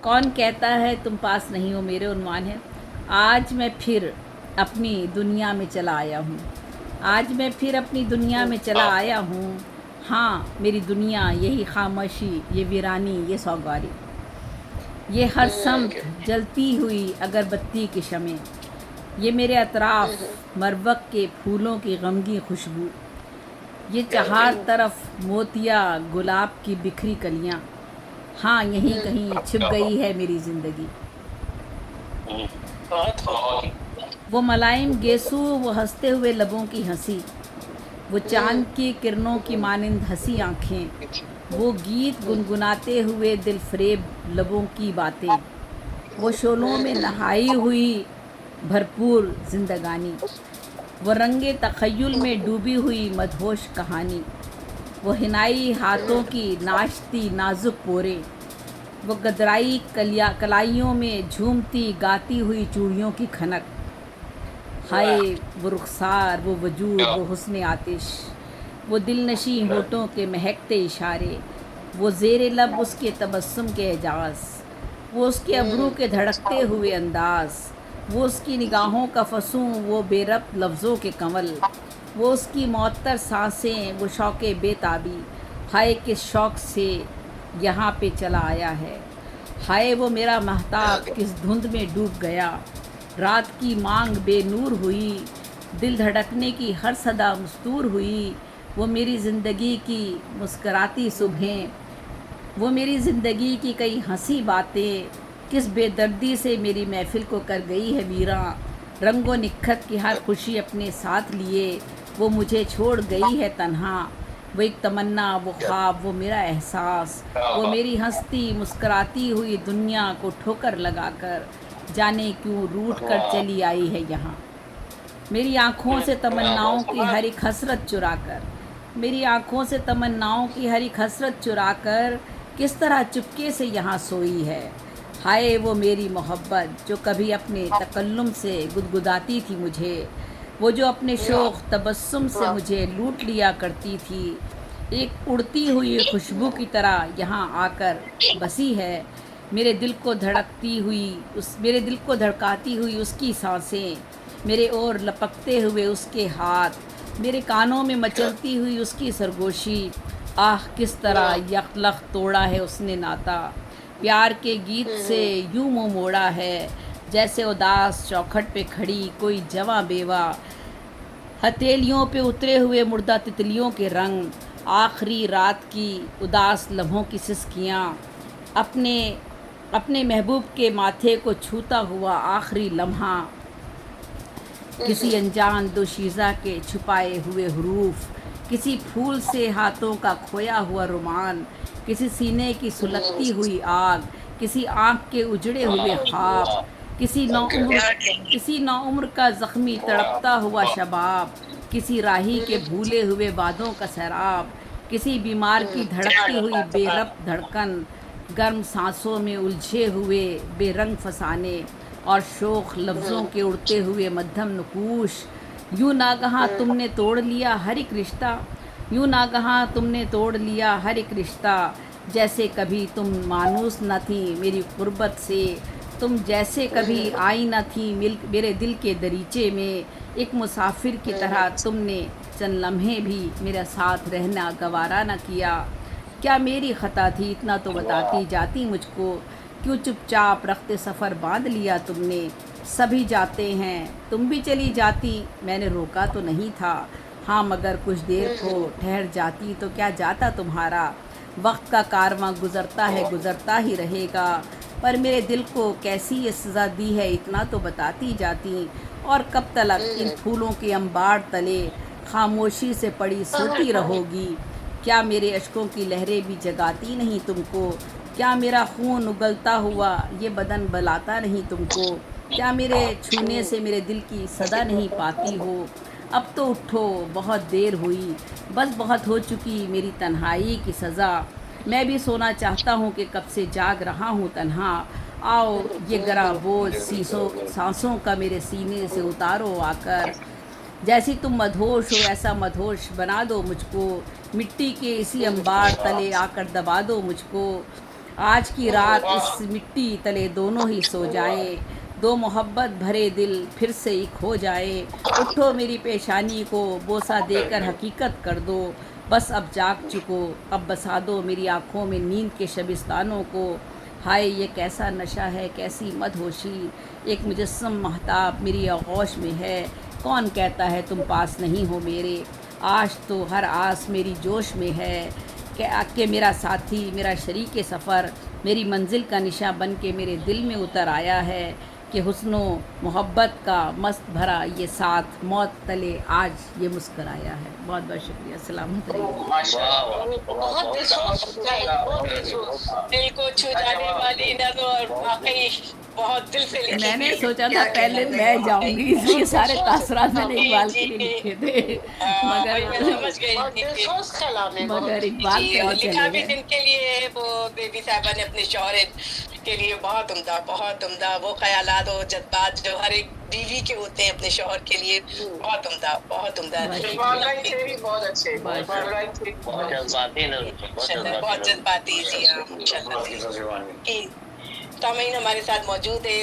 कौन कहता है तुम पास नहीं हो मेरे उन्वान है। आज मैं फिर अपनी दुनिया में चला आया हूँ। आज मैं फिर अपनी दुनिया में चला आया हूँ। हाँ मेरी दुनिया, यही खामोशी, ये वीरानी, ये सौगारी, ये हर समत जलती हुई अगरबत्ती की शमें, ये मेरे अतराफ़ मरवक के फूलों की गमगी खुशबू, ये चार तरफ मोतिया गुलाब की बिखरी कलियाँ। हाँ यहीं कहीं छिप गई है मेरी ज़िंदगी। वो मलाइम गेसू, वो हंसते हुए लबों की हंसी, वो चांद की किरणों की मानिंद हंसी आँखें, वो गीत गुनगुनाते हुए दिल फरेब लबों की बातें, वो शोलों में नहाई हुई भरपूर जिंदगानी, वो रंगे तख़य्युल में डूबी हुई मदहोश कहानी, वो हिनाई हाथों की नाचती नाजुक पोरें, वो गदराई कलाइयों में झूमती गाती हुई चूड़ियों की खनक। हाय वो रुखसार, वो वजूद, वो हुस्न आतिश, वो दिलनशी होठों के महकते इशारे, वो ज़ेरे लब उसके तबस्सुम के एजाज़, वो उसके अब्रू के धड़कते हुए अंदाज़, वो उसकी निगाहों का फसूं, वो बेरब्त लफ्ज़ों के कंवल, वो उसकी मअत्तर सांसें, वो शौक़े बेताबी। हाय किस शौक़ से यहाँ पे चला आया है। हाय वो मेरा महताब किस धुंध में डूब गया। रात की मांग बेनूर हुई, दिल धड़कने की हर सदा मस्तूर हुई। वो मेरी ज़िंदगी की मुस्कराती सुबहें, वो मेरी ज़िंदगी की कई हंसी बातें, किस बेदर्दी से मेरी महफिल को कर गई है वीरां। रंगो निखत की हर खुशी अपने साथ लिए वो मुझे छोड़ गई है तन्हा। वो एक तमन्ना, वो ख्वाब, वो मेरा एहसास, वो मेरी हंसती मुस्कराती हुई दुनिया को ठोकर लगाकर जाने क्यों रूठ कर चली आई है यहाँ। मेरी आँखों से तमन्नाओं की हर एक हसरत चुरा कर, मेरी आँखों से तमन्नाओं की हर एक हसरत चुरा कर किस तरह चुपके से यहाँ सोई है। हाय वो मेरी मोहब्बत जो कभी अपने तकल्लुम से गुदगुदाती थी मुझे, वो जो अपने शौक़ तबस्सुम से मुझे लूट लिया करती थी। एक उड़ती हुई खुशबू की तरह यहाँ आकर बसी है। मेरे दिल को मेरे दिल को धड़काती हुई उसकी सांसें, मेरे ओर लपकते हुए उसके हाथ, मेरे कानों में मचलती हुई उसकी सरगोशी। आह किस तरह यकलख तोड़ा है उसने नाता, प्यार के गीत से यूं मुँह मोड़ा है जैसे उदास चौखट पे खड़ी कोई जवां बेवा। हथेलियों पे उतरे हुए मुर्दा तितलियों के रंग, आखिरी रात की उदास लम्हों की सिसकियाँ, अपने अपने महबूब के माथे को छूता हुआ आखिरी लम्हा, किसी अनजान दोशीज़ा के छुपाए हुए हुरूफ, किसी फूल से हाथों का खोया हुआ रुमान, किसी सीने की सुलगती हुई आग, किसी आँख के उजड़े हुए ख्वाब, किसी नौउम्र का ज़ख्मी तड़पता हुआ शबाब, किसी राही के भूले हुए वादों का सैराब, किसी बीमार की धड़कती हुई बेरब्त धड़कन, गर्म सांसों में उलझे हुए बेरंग फसाने और शोख लफ्ज़ों के उड़ते हुए मध्यम नकूश। यूँ नागहां तुमने तोड़ लिया हर एक रिश्ता, यूँ नागहां तुमने तोड़ लिया हर एक रिश्ता, जैसे कभी तुम मानूस न थी मेरी क़ुर्बत से, तुम जैसे कभी आई न थी मेरे दिल के दरीचे में। एक मुसाफिर की तरह तुमने चंद लम्हे भी मेरा साथ रहना गवारा न किया। क्या मेरी ख़ता थी इतना तो बताती जाती मुझको, क्यों चुपचाप रखते सफ़र बांध लिया तुमने। सभी जाते हैं तुम भी चली जाती, मैंने रोका तो नहीं था। हाँ मगर कुछ देर को ठहर जाती तो क्या जाता तुम्हारा। वक्त का कारवां गुज़रता है, गुज़रता ही रहेगा, पर मेरे दिल को कैसी ये सज़ा दी है इतना तो बताती जाती। और कब तलक इन फूलों के अंबार तले खामोशी से पड़ी सोती रहोगी। क्या मेरे अश्कों की लहरें भी जगाती नहीं तुमको। क्या मेरा खून उगलता हुआ ये बदन बलाता नहीं तुमको। क्या मेरे छूने से मेरे दिल की सदा नहीं पाती हो। अब तो उठो, बहुत देर हुई, बस बहुत हो चुकी मेरी तन्हाई की सज़ा। मैं भी सोना चाहता हूँ कि कब से जाग रहा हूँ तन्हा। आओ ये गरा बोझ सांसों का मेरे सीने से उतारो आकर। जैसी तुम मदहोश हो ऐसा मदहोश बना दो मुझको, मिट्टी के इसी अंबार तले आकर दबा दो मुझको। आज की रात इस मिट्टी तले दोनों ही सो जाएं, दो मोहब्बत भरे दिल फिर से एक हो जाए। उठो मेरी पेशानी को बोसा देकर हकीकत कर दो, बस अब जाग चुको, अब बसा दो मेरी आँखों में नींद के शबिस्तानों को। हाय ये कैसा नशा है, कैसी मदहोशी, एक मुजस्सम महताब मेरी आगोश में है। कौन कहता है तुम पास नहीं हो मेरे, आज तो हर आस मेरी जोश में है। कि मेरा साथी, मेरा शरीके सफ़र, मेरी मंजिल का निशा बन के मेरे दिल में उतर आया है। कि हुस्नो मोहब्बत का मस्त भरा ये साथ, मौत तले आज ये मुस्कराया है। बहुत बहुत शुक्रिया। सलामत रहिए। माशाल्लाह, बहुत दिल को छू जाने वाली नज़्म और वाकई बहुत दिल से लिखी मैंने हुई। सोचा था क्या पहले कहना मैं है? जाऊंगी, इसलिए सारे तासरात मैंने जी, इकबाल जी, के लिए लिखे थे, वही मैं समझ गई मगर थी। मगर इकबाल जी, पहले और लिखा चले भी गए। जिनके लिए है, वो बेबी साहबा ने अपने शौहर के लिए बहुत उम्दा वो ख्यालात और जज्बात जो हर एक बीवी के होते हैं अपने शौहर के लिए, बहुत उम्दा बहुत इकबाल शुक्रिया। राय थे भी बहुत अच्छे। बहुत शुक्रिया। बहुत जज्बाती नज़्म, बहुत माशाल्लाह, बहुत जज्बाती जज्बाती, जी हाँ, नज़्म। माशाल्लाह। जी, सामीन हमारे साथ मौजूद है।